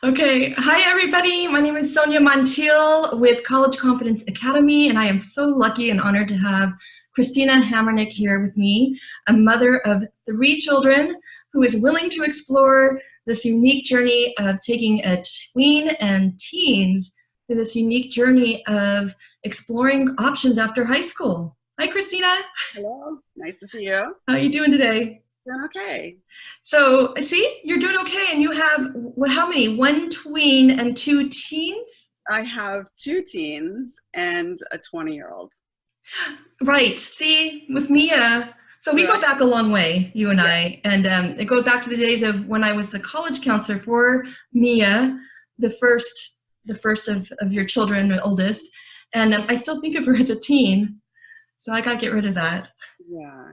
Okay, hi everybody. My name is Sonja Montiel with College Confidence Academy, and I am so lucky and honored to have Christina Hamernik here with me, a mother of 3 children who is willing to explore this unique journey of taking a tween and teens through this unique journey of exploring options after high school. Hi, Christina. Hello, nice to see you. How are you doing today? Doing okay. So, see, you're doing okay, and you have, how many? 1 tween and 2 teens? I have 2 teens and a 20-year-old. Right. See, with Mia, so we go Right. back a long way, you and Yeah. I, and it goes back to the days of when I was the college counselor for Mia, the first of your children, the oldest, and I still think of her as a teen, so I got to get rid of that. Yeah.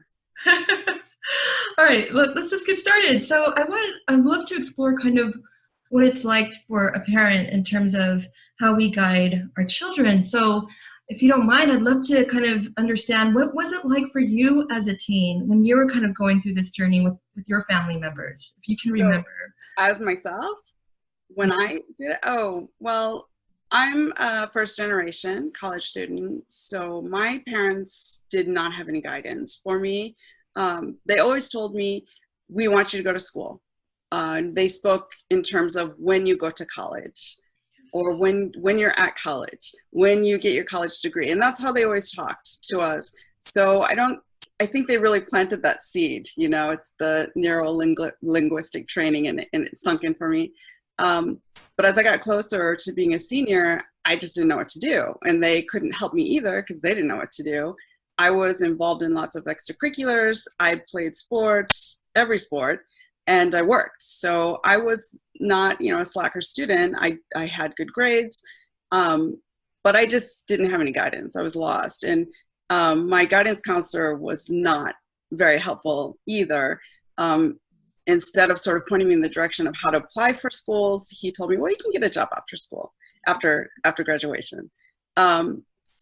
All right, let's just get started. So I'd love to explore kind of what it's like for a parent in terms of how we guide our children. So if you don't mind, I'd love to kind of understand, what was it like for you as a teen when you were kind of going through this journey with your family members, if you can So, remember? as myself, when I did, oh, well, I'm a first generation college student, so my parents did not have any guidance for me. They always told me, we want you to go to school. They spoke in terms of when you go to college, or when you're at college, when you get your college degree. And that's how they always talked to us. So I think they really planted that seed, it's the neuro-linguistic training, and it sunk in for me. But as I got closer to being a senior, I just didn't know what to do. And they couldn't help me either because they didn't know what to do. I was involved in lots of extracurriculars. I played sports, every sport, and I worked. So I was not, a slacker student. I had good grades, but I just didn't have any guidance. I was lost. And my guidance counselor was not very helpful either. Instead of sort of pointing me in the direction of how to apply for schools, he told me, well, you can get a job after school, after graduation.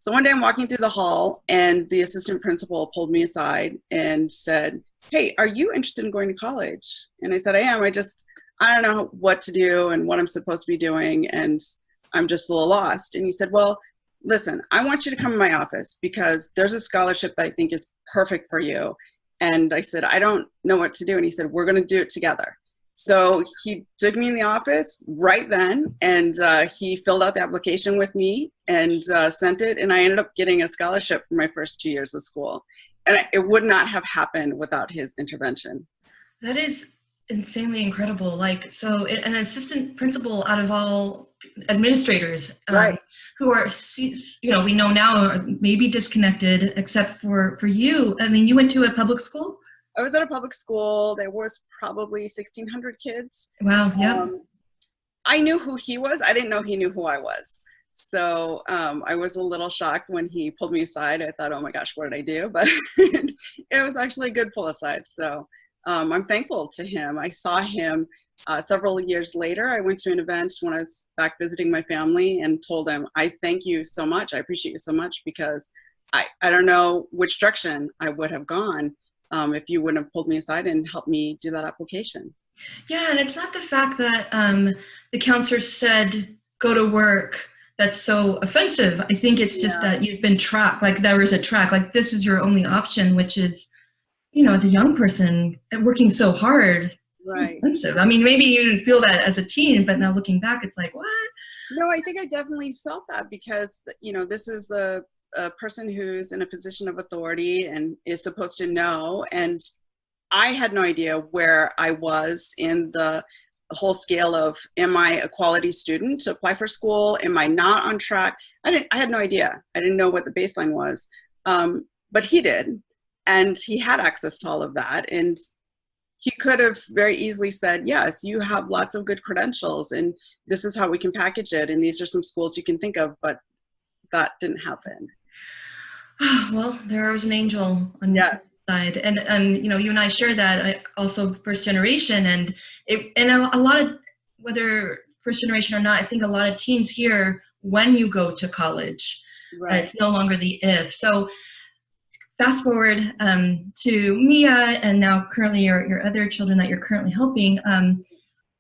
So one day I'm walking through the hall, and the assistant principal pulled me aside and said, hey, are you interested in going to college? And I said, I am. I don't know what to do and what I'm supposed to be doing, and I'm just a little lost. And he said, well, listen, I want you to come in my office because there's a scholarship that I think is perfect for you. And I said, I don't know what to do. And he said, we're going to do it together. So he took me in the office right then, and he filled out the application with me and sent it. And I ended up getting a scholarship for my first 2 years of school. And it would not have happened without his intervention. That is insanely incredible. Like, so an assistant principal out of all administrators, Right. who are, we know now are maybe disconnected, except for you. I mean, you went to a public school? I was at a public school. There was probably 1,600 kids. Wow, yeah. I knew who he was. I didn't know he knew who I was. So I was a little shocked when he pulled me aside. I thought, oh my gosh, what did I do? But it was actually a good pull aside. So I'm thankful to him. I saw him several years later. I went to an event when I was back visiting my family and told him, I thank you so much. I appreciate you so much, because I don't know which direction I would have gone if you wouldn't have pulled me aside and helped me do that application. Yeah, and it's not the fact that the counselor said, go to work, that's so offensive. I think it's just that you've been tracked, like there was a track, like this is your only option, which is, as a young person working so hard. Right. Offensive. I mean, maybe you didn't feel that as a teen, but now looking back, it's like, what? No, I think I definitely felt that because, this is a person who's in a position of authority and is supposed to know. And I had no idea where I was in the whole scale of, am I a quality student to apply for school? Am I not on track? I had no idea. I didn't know what the baseline was. But he did. And he had access to all of that. And he could have very easily said, yes, you have lots of good credentials and this is how we can package it. And these are some schools you can think of, but that didn't happen. Well, there was an angel on your side. And, you and I share that. I also first generation, and a lot of, whether first generation or not, I think a lot of teens hear when you go to college, right. It's no longer the if. So fast forward to Mia, and now currently your other children that you're currently helping.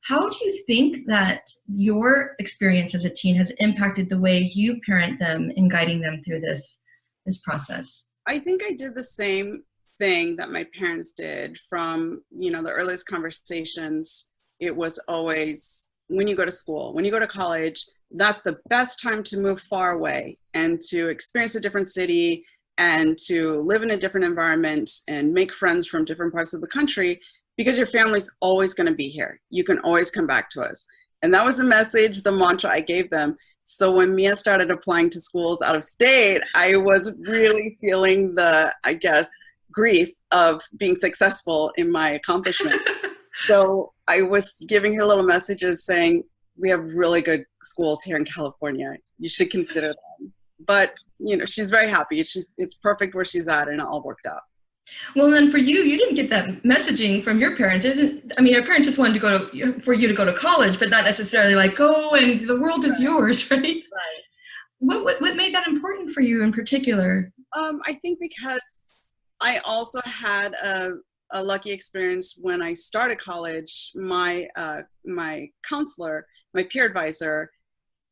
How do you think that your experience as a teen has impacted the way you parent them in guiding them through this process? I think I did the same thing that my parents did from, the earliest conversations. It was always, when you go to school, when you go to college, that's the best time to move far away and to experience a different city and to live in a different environment and make friends from different parts of the country, because your family's always going to be here. You can always come back to us. And that was the message, the mantra I gave them. So when Mia started applying to schools out of state, I was really feeling the, I guess, grief of being successful in my accomplishment. So I was giving her little messages saying, we have really good schools here in California. You should consider them. But, she's very happy. It's perfect where she's at, and it all worked out. Well, then for you, you didn't get that messaging from your parents. Your parents just wanted for you to go to college, but not necessarily like, go and the world is yours, right? Right. What made that important for you in particular? I think because I also had a lucky experience when I started college. My counselor, my peer advisor,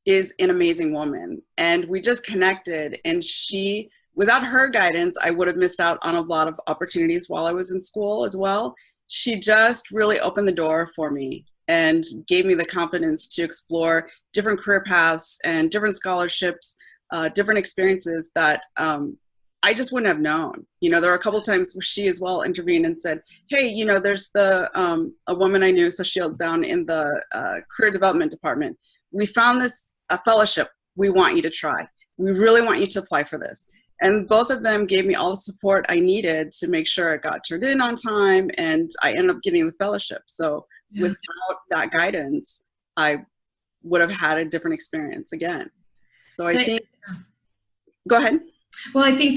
is an amazing woman, and we just connected, and without her guidance, I would have missed out on a lot of opportunities while I was in school as well. She just really opened the door for me and gave me the confidence to explore different career paths and different scholarships, different experiences that I just wouldn't have known. There were a couple of times where she as well intervened and said, hey, there's a woman I knew, Sochil, down in the career development department. We found a fellowship we want you to try. We really want you to apply for this. And both of them gave me all the support I needed to make sure it got turned in on time, and I ended up getting the fellowship. So without that guidance, I would have had a different experience again. So I think, go ahead. Well, I think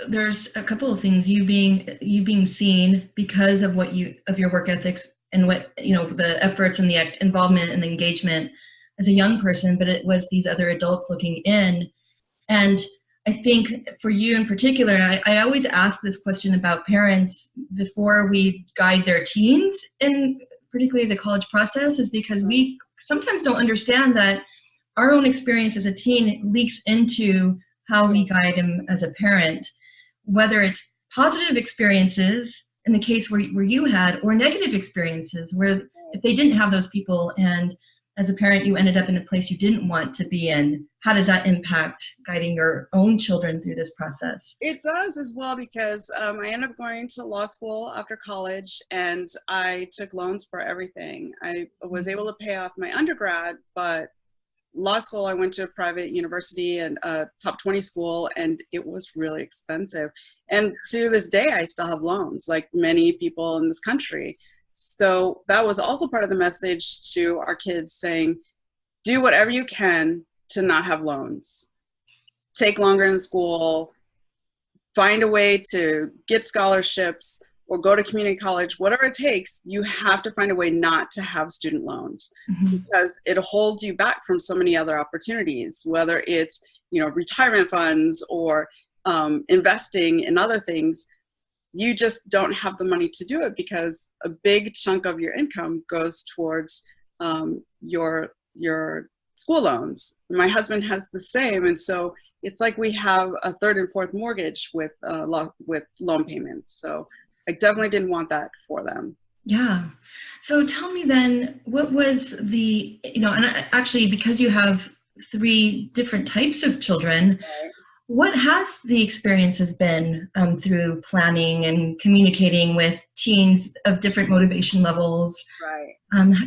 there's a couple of things. You being seen because of your work ethics and what, the efforts and the involvement and the engagement as a young person, but it was these other adults looking in. And I think for you in particular, and I always ask this question about parents before we guide their teens, in particularly the college process, is because we sometimes don't understand that our own experience as a teen leaks into how we guide them as a parent, whether it's positive experiences in the case where you had, or negative experiences where if they didn't have those people and as a parent you ended up in a place you didn't want to be in, how does that impact guiding your own children through this process? It does as well, because I ended up going to law school after college, and I took loans for everything. I was able to pay off my undergrad, but law school, I went to a private university and a top 20 school, and it was really expensive. And to this day, I still have loans, like many people in this country. So that was also part of the message to our kids, saying, do whatever you can to not have loans. Take longer in school, find a way to get scholarships, or go to community college, whatever it takes. You have to find a way not to have student loans, because it holds you back from so many other opportunities, whether it's, retirement funds or investing in other things. You just don't have the money to do it, because a big chunk of your income goes towards your school loans. My husband has the same, and so it's like we have a third and fourth mortgage with loan payments. So I definitely didn't want that for them. Yeah. So tell me then, what was and actually, because you have 3 different types of children, Right. What has the experiences been through planning and communicating with teens of different motivation levels? Right.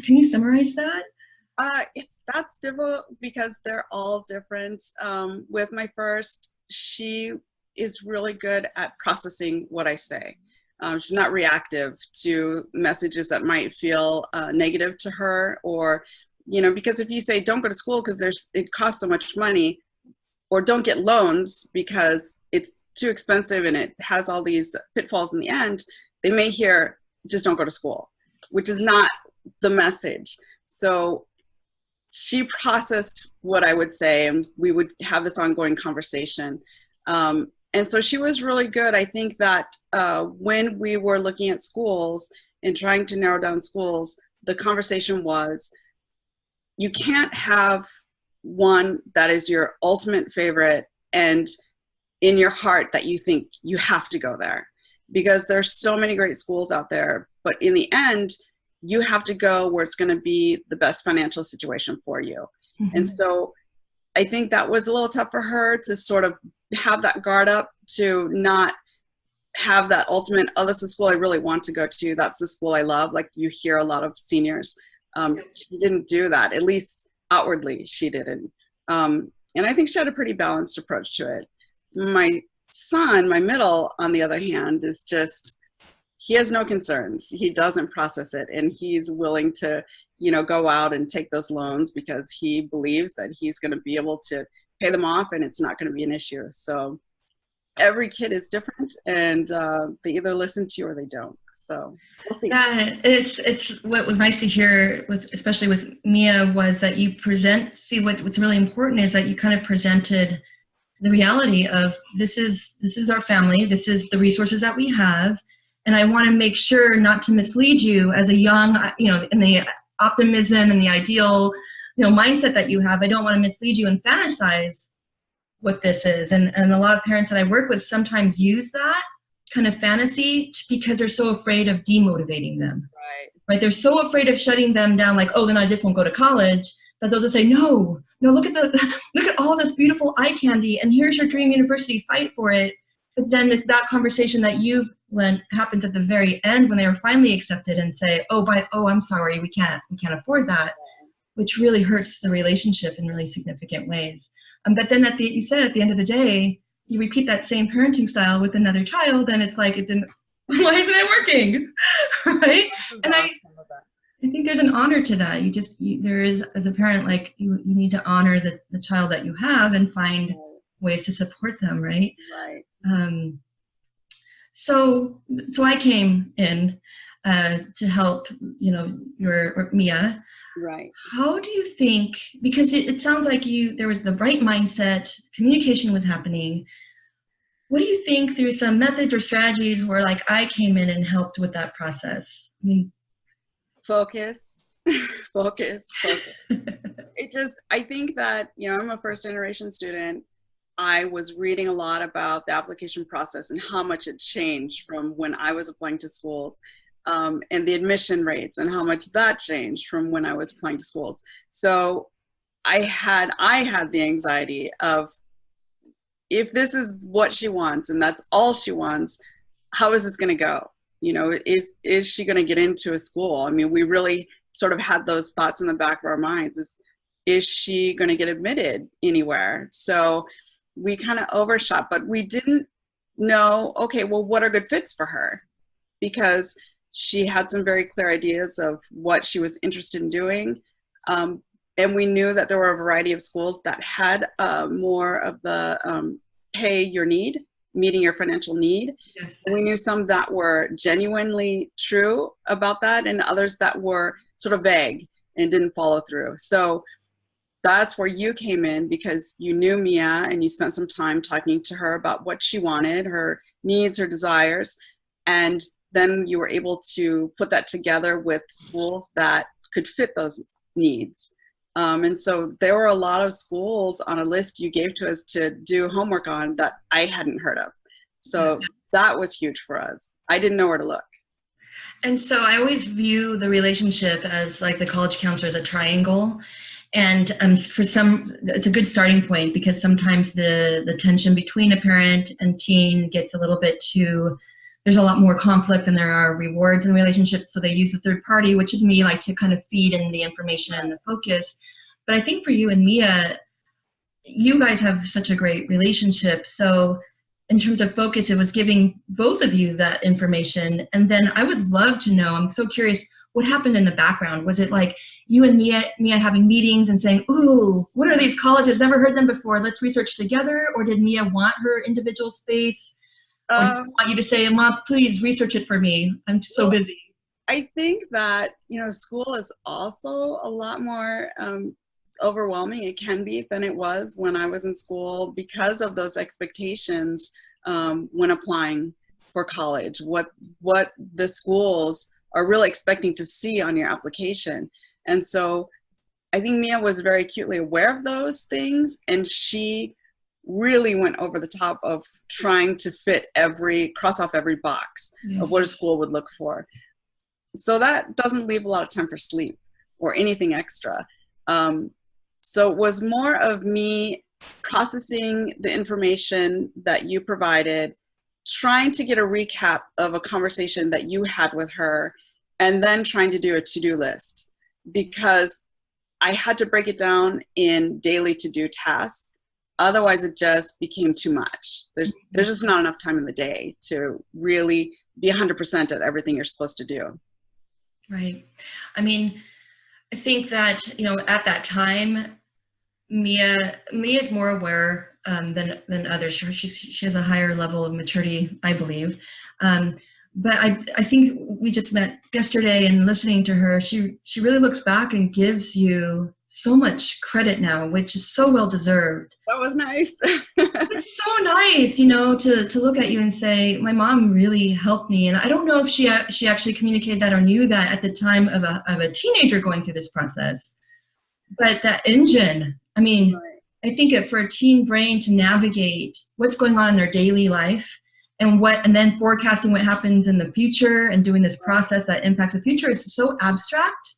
Can you summarize that? That's difficult because they're all different. With my first, she is really good at processing what I say. She's not reactive to messages that might feel negative to her, or, because if you say don't go to school because it costs so much money, or don't get loans because it's too expensive and it has all these pitfalls in the end, they may hear just don't go to school, which is not the message. So she processed what I would say, and we would have this ongoing conversation. And so she was really good. I think that when we were looking at schools and trying to narrow down schools, the conversation was, you can't have one that is your ultimate favorite and in your heart that you think you have to go there, because there's so many great schools out there, but in the end you have to go where it's going to be the best financial situation for you. Mm-hmm. And so I think that was a little tough for her to sort of have that guard up, to not have that ultimate, oh, that's the school I really want to go to, that's the school I love, like you hear a lot of seniors. She didn't do that, at least outwardly she didn't. And I think she had a pretty balanced approach to it. My son, my middle, on the other hand, is just, he has no concerns. He doesn't process it, and he's willing to, you know, go out and take those loans because he believes that he's going to be able to pay them off and it's not going to be an issue. So every kid is different, and they either listen to you or they don't. So we'll see. Yeah, it's what was nice to hear, with, especially with Mia, was that you what's really important is that you kind of presented the reality of this is our family, this is the resources that we have, and I want to make sure not to mislead you as a young, you know, in the optimism and the ideal, you know, mindset that you have. I don't want to mislead you and fantasize what this is. And a lot of parents that I work with sometimes use that kind of fantasy because they're so afraid of demotivating them. Right? They're so afraid of shutting them down, like, oh, then I just won't go to college, that they'll just say, no, look at all this beautiful eye candy, and here's your dream university, fight for it. But then that conversation that you've learned happens at the very end when they are finally accepted and say, oh, I'm sorry, we can't afford that, which really hurts the relationship in really significant ways. But then you said at the end of the day, you repeat that same parenting style with another child, and it's like, why isn't it working? Right? And I think there's an honor to that. There is, as a parent, like you need to honor the child that you have and find ways to support them, right? Right. So I came in to help, you know, your Mia. Right. How do you think, because it sounds like there was the right mindset, communication was happening. What do you think through some methods or strategies where, like, I came in and helped with that process? I mean, focus. I think that, you know, I'm a first generation student. I was reading a lot about the application process and how much it changed from when I was applying to schools. And the admission rates and how much that changed from when I was applying to schools. So I had the anxiety of, if this is what she wants and that's all she wants, how is this going to go? You know, is she going to get into a school? I mean, we really sort of had those thoughts in the back of our minds. Is she going to get admitted anywhere? So we kind of overshot, but we didn't know, okay, well, what are good fits for her? Because she had some very clear ideas of what she was interested in doing. And we knew that there were a variety of schools that had more of the pay your need, meeting your financial need. Yes. And we knew some that were genuinely true about that, and others that were sort of vague and didn't follow through. So that's where you came in, because you knew Mia and you spent some time talking to her about what she wanted, her needs, her desires, and then you were able to put that together with schools that could fit those needs. And so there were a lot of schools on a list you gave to us to do homework on that I hadn't heard of. So that was huge for us. I didn't know where to look. And so I always view the relationship as like the college counselor as a triangle. And for some, it's a good starting point, because sometimes the tension between a parent and teen gets a little bit too, there's a lot more conflict than there are rewards in relationships. So they use the third party, which is me, like to kind of feed in the information and the focus. But I think for you and Mia, you guys have such a great relationship. So in terms of focus, it was giving both of you that information. And then I would love to know, I'm so curious, what happened in the background? Was it like you and Mia having meetings and saying, ooh, what are these colleges? Never heard them before. Let's research together. Or did Mia want her individual space? Or I want you to say, Mom, please research it for me. I'm so busy. I think that, you know, school is also a lot more overwhelming, it can be, than it was when I was in school, because of those expectations when applying for college, what the schools are really expecting to see on your application. And so I think Mia was very acutely aware of those things, and she really went over the top of trying to cross off every box of what a school would look for. So that doesn't leave a lot of time for sleep or anything extra. So it was more of me processing the information that you provided, trying to get a recap of a conversation that you had with her, and then trying to do a to-do list, because I had to break it down in daily to-do tasks. Otherwise, it just became too much. There's just not enough time in the day to really be 100% at everything you're supposed to do. Right. I mean, I think that, you know, at that time, Mia is more aware than others. She has a higher level of maturity, I believe. But I think we just met yesterday, and listening to her, she really looks back and gives you so much credit now, which is so well deserved. That was nice. It's so nice, you know, to look at you and say, my mom really helped me. And I don't know if she actually communicated that or knew that at the time of a teenager going through this process. But that engine, I mean, right. I think for a teen brain to navigate what's going on in their daily life and then forecasting what happens in the future and doing this process that impacts the future is so abstract.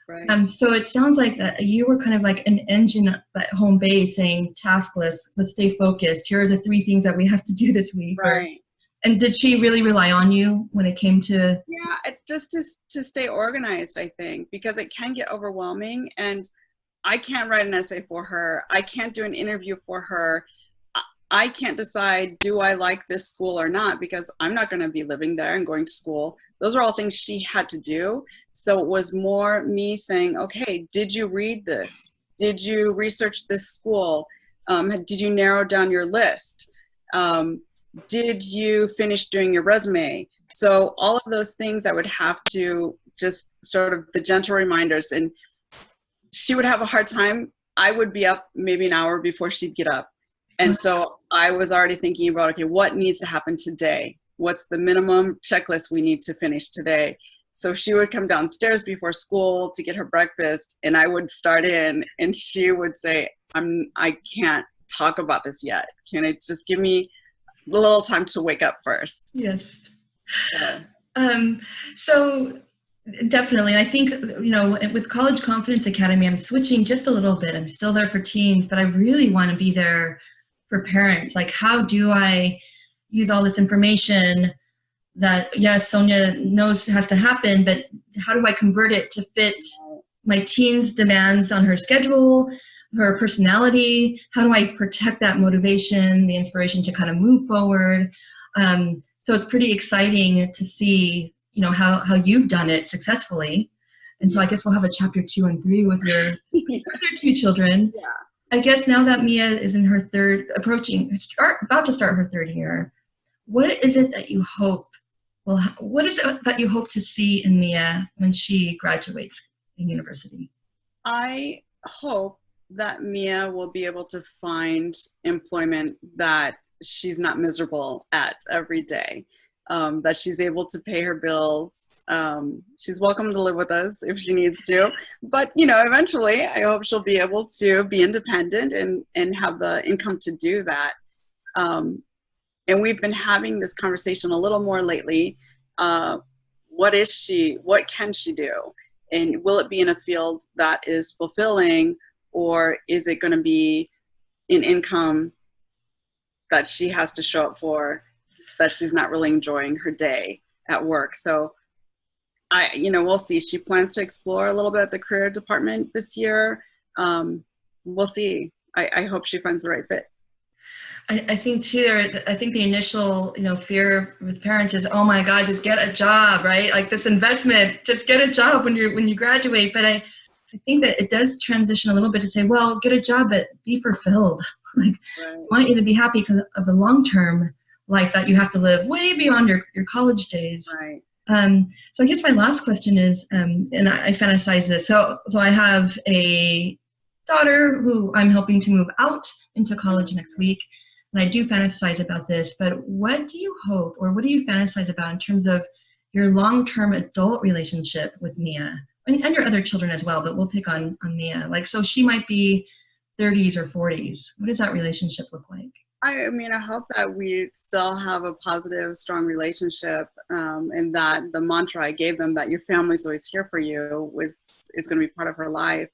Right. So it sounds like you were kind of like an engine at home base saying, task list, let's stay focused. Here are the 3 things that we have to do this week. Right. And did she really rely on you when it came to? Yeah, just to stay organized, I think, because it can get overwhelming, and I can't write an essay for her. I can't do an interview for her. I can't decide, do I like this school or not, because I'm not going to be living there and going to school. Those are all things she had to do. So it was more me saying, okay, did you read this? Did you research this school? Did you narrow down your list? Did you finish doing your resume? So all of those things I would have to just sort of the gentle reminders, and she would have a hard time. I would be up maybe an hour before she'd get up. And so I was already thinking about, okay, what needs to happen today? What's the minimum checklist we need to finish today? So she would come downstairs before school to get her breakfast, and I would start in, and she would say, I can't talk about this yet. Can it just give me a little time to wake up first? Yes. So definitely. I think, you know, with College Confidence Academy, I'm switching just a little bit. I'm still there for teens, but I really want to be there for parents. Like, how do I use all this information that, yes, Sonja knows has to happen, but how do I convert it to fit my teen's demands on her schedule, her personality? How do I protect that motivation, the inspiration to kind of move forward? So it's pretty exciting to see, you know, how you've done it successfully. And so I guess we'll have a chapter 2 and 3 with your other 2 children. Yeah. I guess now that Mia is in her about to start her 3rd year, what is it that you hope to see in Mia when she graduates in university? I hope that Mia will be able to find employment that she's not miserable at every day. That she's able to pay her bills. She's welcome to live with us if she needs to. But, you know, eventually I hope she'll be able to be independent and have the income to do that. And we've been having this conversation a little more lately. What can she do? And will it be in a field that is fulfilling, or is it going to be an income that she has to show up for, that she's not really enjoying her day at work? So we'll see. She plans to explore a little bit at the career department this year. We'll see. I hope she finds the right fit. I think too, I think the initial, fear with parents is, oh my God, just get a job, right? Like this investment, just get a job when you graduate. But I think that it does transition a little bit to say, well, get a job, but be fulfilled. Like, right. I want you to be happy because of the long-term life that you have to live way beyond your college days. Right. So I guess my last question is, and I fantasize this. So I have a daughter who I'm helping to move out into college next week. And I do fantasize about this, but what do you hope, or what do you fantasize about in terms of your long-term adult relationship with Mia and your other children as well, but we'll pick on Mia. Like, so she might be 30s or 40s. What does that relationship look like? I mean, I hope that we still have a positive, strong relationship, and that the mantra I gave them, that your family's always here for you, is going to be part of her life.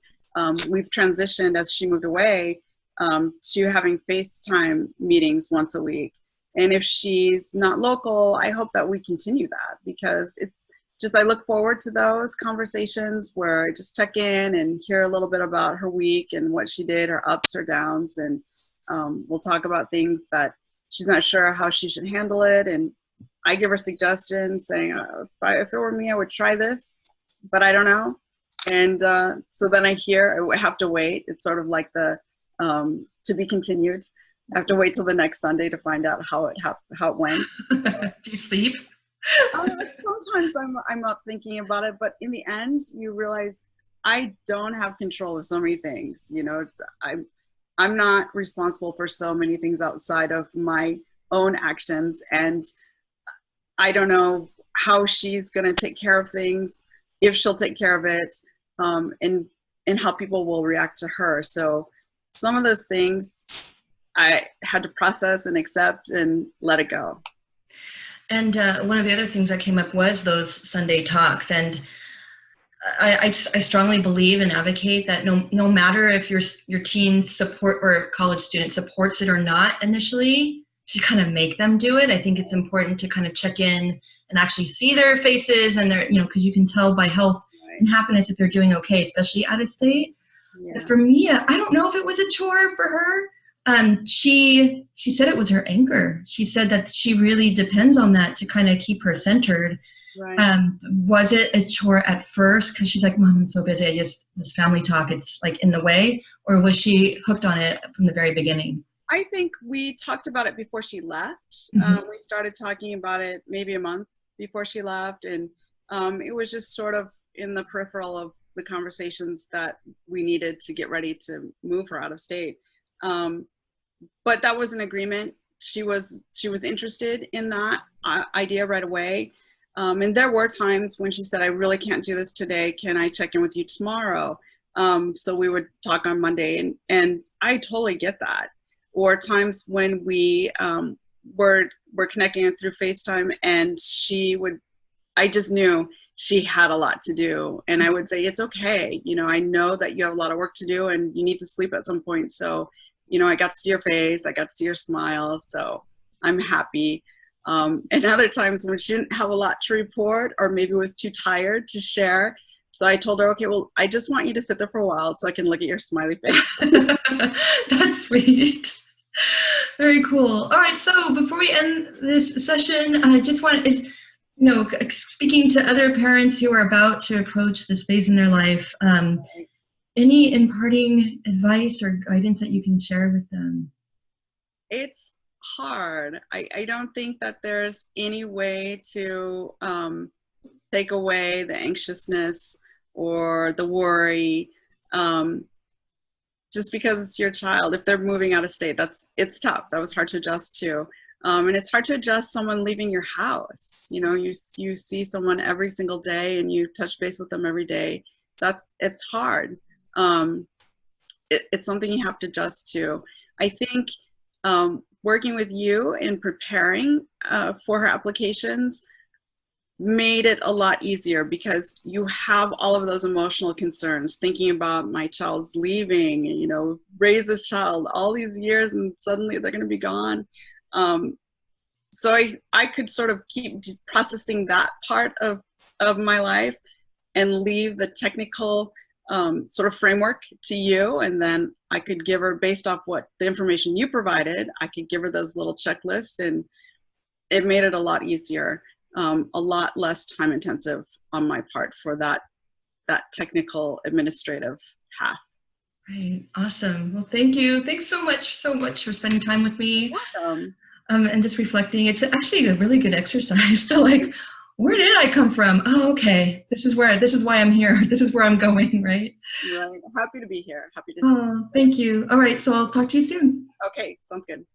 We've transitioned, as she moved away, to having FaceTime meetings once a week. And if she's not local, I hope that we continue that, because it's just, I look forward to those conversations where I just check in and hear a little bit about her week and what she did, her ups, her downs, and we'll talk about things that she's not sure how she should handle it. And I give her suggestions saying, if it were me, I would try this, but I don't know. And so then I have to wait. It's sort of like the to be continued. I have to wait till the next Sunday to find out how it went. Do you sleep? Sometimes I'm up thinking about it, but in the end, you realize I don't have control of so many things. You know, I'm not responsible for so many things outside of my own actions, and I don't know how she's going to take care of things, if she'll take care of it, and how people will react to her. So some of those things I had to process and accept and let it go. And one of the other things that came up was those Sunday talks. And I strongly believe and advocate that no matter if your teen support or college student supports it or not initially, to kind of make them do it. I think it's important to kind of check in and actually see their faces and their, because you can tell by health and happiness if they're doing okay, especially out of state. Yeah. But for Mia, I don't know if it was a chore for her. She said it was her anchor. She said that she really depends on that to kind of keep her centered. Right. Was it a chore at first? Because she's like, Mom, I'm so busy. This family talk, it's like in the way. Or was she hooked on it from the very beginning? I think we talked about it before she left. Mm-hmm. We started talking about it maybe a month before she left. And it was just sort of in the peripheral of the conversations that we needed to get ready to move her out of state. But that was an agreement. She was interested in that idea right away. And there were times when she said, I really can't do this today. Can I check in with you tomorrow? So we would talk on Monday, and I totally get that. Or times when we were connecting through FaceTime, and I just knew she had a lot to do. And I would say, it's okay. I know that you have a lot of work to do and you need to sleep at some point. So, I got to see your face, I got to see your smile. So I'm happy. And other times when she didn't have a lot to report, or maybe was too tired to share. So I told her, okay, well, I just want you to sit there for a while so I can look at your smiley face. That's sweet. Very cool. All right. So before we end this session, I just want speaking to other parents who are about to approach this phase in their life, any imparting advice or guidance that you can share with them? It's hard. I don't think that there's any way to take away the anxiousness or the worry, just because it's your child. If they're moving out of state, it's tough. That was hard to adjust to. And it's hard to adjust someone leaving your house. You see someone every single day and you touch base with them every day. It's hard. It's something you have to adjust to. I think working with you in preparing for her applications made it a lot easier, because you have all of those emotional concerns, thinking about my child's leaving, raise this child all these years and suddenly they're going to be gone. So I could sort of keep processing that part of my life and leave the technical sort of framework to you. And then I could give her, based off what the information you provided, I could give her those little checklists, and it made it a lot easier, a lot less time intensive on my part for that technical administrative half. Right. Awesome. Well, thank you. Thanks so much for spending time with me. Welcome. And just reflecting. It's actually a really good exercise to where did I come from? Oh, okay. This is why I'm here. This is where I'm going, right? Right. Happy to be here. Happy to. Oh, thank you. All right. So I'll talk to you soon. Okay. Sounds good.